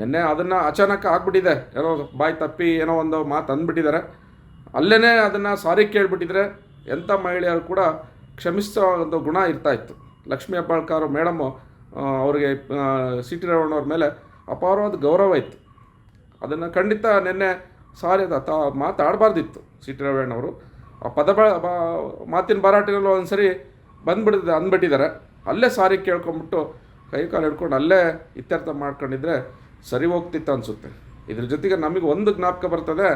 ನಿನ್ನೆ ಅದನ್ನು ಅಚಾನಕ್ ಆಗ್ಬಿಟ್ಟಿದೆ, ಏನೋ ಬಾಯಿ ತಪ್ಪಿ ಏನೋ ಒಂದು ಮಾತು ಅಂದ್ಬಿಟ್ಟಿದ್ದಾರೆ. ಅಲ್ಲೇ ಅದನ್ನು ಸಾರಿ ಕೇಳಿಬಿಟ್ಟಿದ್ರೆ ಎಂಥ ಮಹಿಳೆಯರು ಕೂಡ ಕ್ಷಮಿಸೋ ಒಂದು ಗುಣ ಇರ್ತಾಯಿತ್ತು. ಲಕ್ಷ್ಮೀ ಹೆಬ್ಬಾಳ್ಕರ್ ಮೇಡಮ್ಮು ಅವ್ರಿಗೆ ಸಿ ಟಿ ರಮಣವ್ರ ಮೇಲೆ ಅಪಾರವಾದ ಗೌರವ ಇತ್ತು. ಅದನ್ನು ಖಂಡಿತ ನಿನ್ನೆ ಸಾರಿ ಮಾತಾಡಬಾರ್ದಿತ್ತು ಸಿ ಟಿ ರಮಣವರು. ಆ ಮಾತಿನ ಭರಾಟೆನಲ್ಲೂ ಒಂದು ಸರಿ ಅಂದ್ಬಿಟ್ಟಿದ್ದಾರೆ. ಅಲ್ಲೇ ಸಾರಿ ಕೇಳ್ಕೊಂಬಿಟ್ಟು ಕೈ ಕಾಲು ಹಿಡ್ಕೊಂಡು ಅಲ್ಲೇ ಇತ್ಯರ್ಥ ಮಾಡ್ಕೊಂಡಿದ್ರೆ ಸರಿ ಹೋಗ್ತಿತ್ತು ಅನಿಸುತ್ತೆ. ಇದ್ರ ಜೊತೆಗೆ ನಮಗೆ ಒಂದು ಜ್ಞಾಪಕ ಬರ್ತದೆ,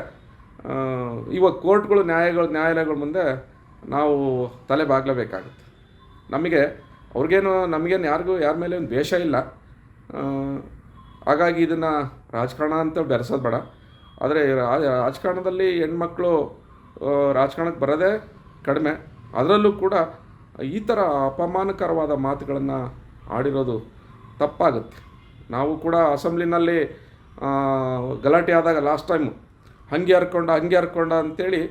ಇವಾಗ ಕೋರ್ಟ್ಗಳು ನ್ಯಾಯಾಲಯಗಳ ಮುಂದೆ ನಾವು ತಲೆ ಬಾಗಲೇಬೇಕಾಗುತ್ತೆ. ನಮಗೇನು ಯಾರ ಮೇಲೆ ಒಂದು ದ್ವೇಷ ಇಲ್ಲ. ಹಾಗಾಗಿ ಇದನ್ನು ರಾಜಕಾರಣ ಅಂತ ಬೆರೆಸೋದು ಬೇಡ. ಆದರೆ ರಾಜಕಾರಣದಲ್ಲಿ ಹೆಣ್ಮಕ್ಳು ರಾಜಕಾರಣಕ್ಕೆ ಬರೋದೇ ಕಡಿಮೆ. ಅದರಲ್ಲೂ ಕೂಡ ಈ ಥರ ಅಪಮಾನಕರವಾದ ಮಾತುಗಳನ್ನು ಆಡಿರೋದು ತಪ್ಪಾಗುತ್ತೆ. ನಾವು ಕೂಡ ಅಸೆಂಬ್ಲಿನಲ್ಲಿ ಗಲಾಟೆ ಆದಾಗ ಲಾಸ್ಟ್ ಟೈಮು ಹಂಗೆ ಹರ್ಕೊಂಡ ಅಂತೇಳಿ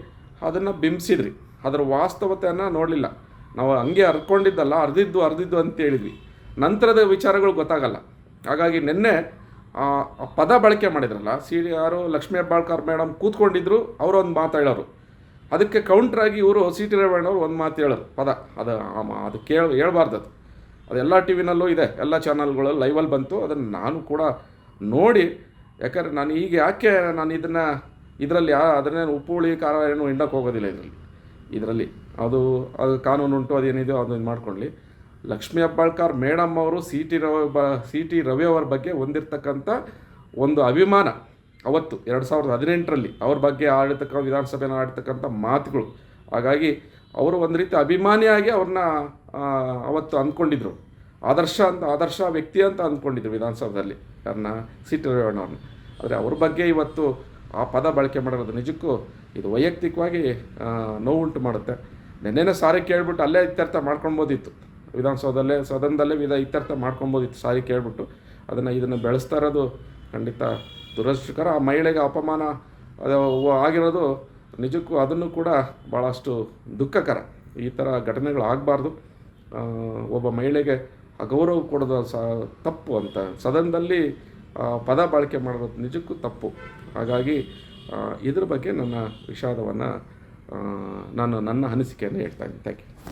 ಅದನ್ನು ಬಿಂಬಿಸಿದ್ರಿ. ಅದರ ವಾಸ್ತವತೆಯನ್ನು ನೋಡಲಿಲ್ಲ. ನಾವು ಹಂಗೆ ಹರ್ಕೊಂಡಿದ್ದಲ್ಲ, ಅರ್ದಿದ್ದು ಅಂತೇಳಿದ್ವಿ. ನಂತರದ ವಿಚಾರಗಳು ಗೊತ್ತಾಗಲ್ಲ. ಹಾಗಾಗಿ ನಿನ್ನೆ ಪದ ಬಳಕೆ ಮಾಡಿದ್ರಲ್ಲ, ಯಾರು ಲಕ್ಷ್ಮೀ ಹೆಬ್ಬಾಳ್ಕರ್ ಮೇಡಮ್ ಕೂತ್ಕೊಂಡಿದ್ರು, ಅವರು ಒಂದು ಮಾತು ಹೇಳೋರು. ಅದಕ್ಕೆ ಕೌಂಟ್ರಾಗಿ ಇವರು ಸಿ ಟಿ ರಮಣವ್ರು ಒಂದು ಮಾತು ಹೇಳೋರು ಪದ. ಅದು ಹೇಳ್ಬಾರ್ದು. ಅದೆಲ್ಲ ಟಿ ವಿನಲ್ಲೂ ಇದೆ, ಎಲ್ಲ ಚಾನಲ್ಗಳಲ್ಲಿ ಲೈವಲ್ಲಿ ಬಂತು. ಅದನ್ನು ನಾನು ಕೂಡ ನೋಡಿ, ಯಾಕಂದರೆ ನಾನು ಇದರಲ್ಲಿ ಅದನ್ನೇನು ಉಪ್ಪು ಹುಳಿ ಖಾರ ಏನು ಹಿಂಡಕ್ಕೆ ಹೋಗೋದಿಲ್ಲ. ಇದರಲ್ಲಿ ಅದು ಕಾನೂನು ಉಂಟು, ಅದೇನಿದೆಯೋ ಅದನ್ನು ಮಾಡ್ಕೊಳ್ಳಿ. ಲಕ್ಷ್ಮೀ ಹೆಬ್ಬಾಳ್ಕರ್ ಮೇಡಮ್ ಅವರು ಸಿ ಟಿ ರವಿ ಅವರ ಬಗ್ಗೆ ಹೊಂದಿರತಕ್ಕಂಥ ಒಂದು ಅಭಿಮಾನ ಅವತ್ತು 2018ರಲ್ಲಿ ಅವ್ರ ಬಗ್ಗೆ ವಿಧಾನಸಭೆನ ಆಡ್ತಕ್ಕಂಥ ಮಾತುಗಳು. ಹಾಗಾಗಿ ಅವರು ಒಂದು ರೀತಿ ಅಭಿಮಾನಿಯಾಗಿ ಅವ್ರನ್ನ ಅವತ್ತು ಅಂದ್ಕೊಂಡಿದ್ರು. ಆದರ್ಶ ವ್ಯಕ್ತಿ ಅಂತ ಅಂದ್ಕೊಂಡಿದ್ರು ವಿಧಾನಸಭೆಯಲ್ಲಿ ಯಾರನ್ನ ಸಿ ಟಿ ರವಿಯಣ್ಣವ್ರನ್ನ. ಆದರೆ ಅವ್ರ ಬಗ್ಗೆ ಇವತ್ತು ಆ ಪದ ಬಳಕೆ ಮಾಡಿರೋದು ನಿಜಕ್ಕೂ ಇದು ವೈಯಕ್ತಿಕವಾಗಿ ನೋವುಂಟು ಮಾಡುತ್ತೆ. ನೆನ್ನೆನೇ ಸಾರಿ ಕೇಳಿಬಿಟ್ಟು ಅಲ್ಲೇ ಇತ್ಯರ್ಥ ಮಾಡ್ಕೊಳ್ಬೋದಿತ್ತು. ಸದನದಲ್ಲೇ ಇತ್ಯರ್ಥ ಮಾಡ್ಕೊಬೋದಿತ್ತು ಸಾರಿ ಕೇಳಿಬಿಟ್ಟು. ಇದನ್ನು ಬೆಳೆಸ್ತಾ ಇರೋದು ಖಂಡಿತ ದುರದೃಷ್ಟಕರ. ಆ ಮಹಿಳೆಗೆ ಅಪಮಾನ ಆಗಿರೋದು ನಿಜಕ್ಕೂ ಅದನ್ನು ಕೂಡ ಭಾಳಷ್ಟು ದುಃಖಕರ. ಈ ಥರ ಘಟನೆಗಳು ಆಗಬಾರ್ದು. ಒಬ್ಬ ಮಹಿಳೆಗೆ ಅಗೌರವ ಕೊಡೋದು ತಪ್ಪು ಅಂತ ಸದನದಲ್ಲಿ ಪದ ಬಳಕೆ ಮಾಡೋದು ನಿಜಕ್ಕೂ ತಪ್ಪು. ಹಾಗಾಗಿ ಇದ್ರ ಬಗ್ಗೆ ನನ್ನ ವಿಷಾದವನ್ನು ನನ್ನ ಅನಿಸಿಕೆಯನ್ನು ಹೇಳ್ತಾ ಇದ್ದೀನಿ. Thank you.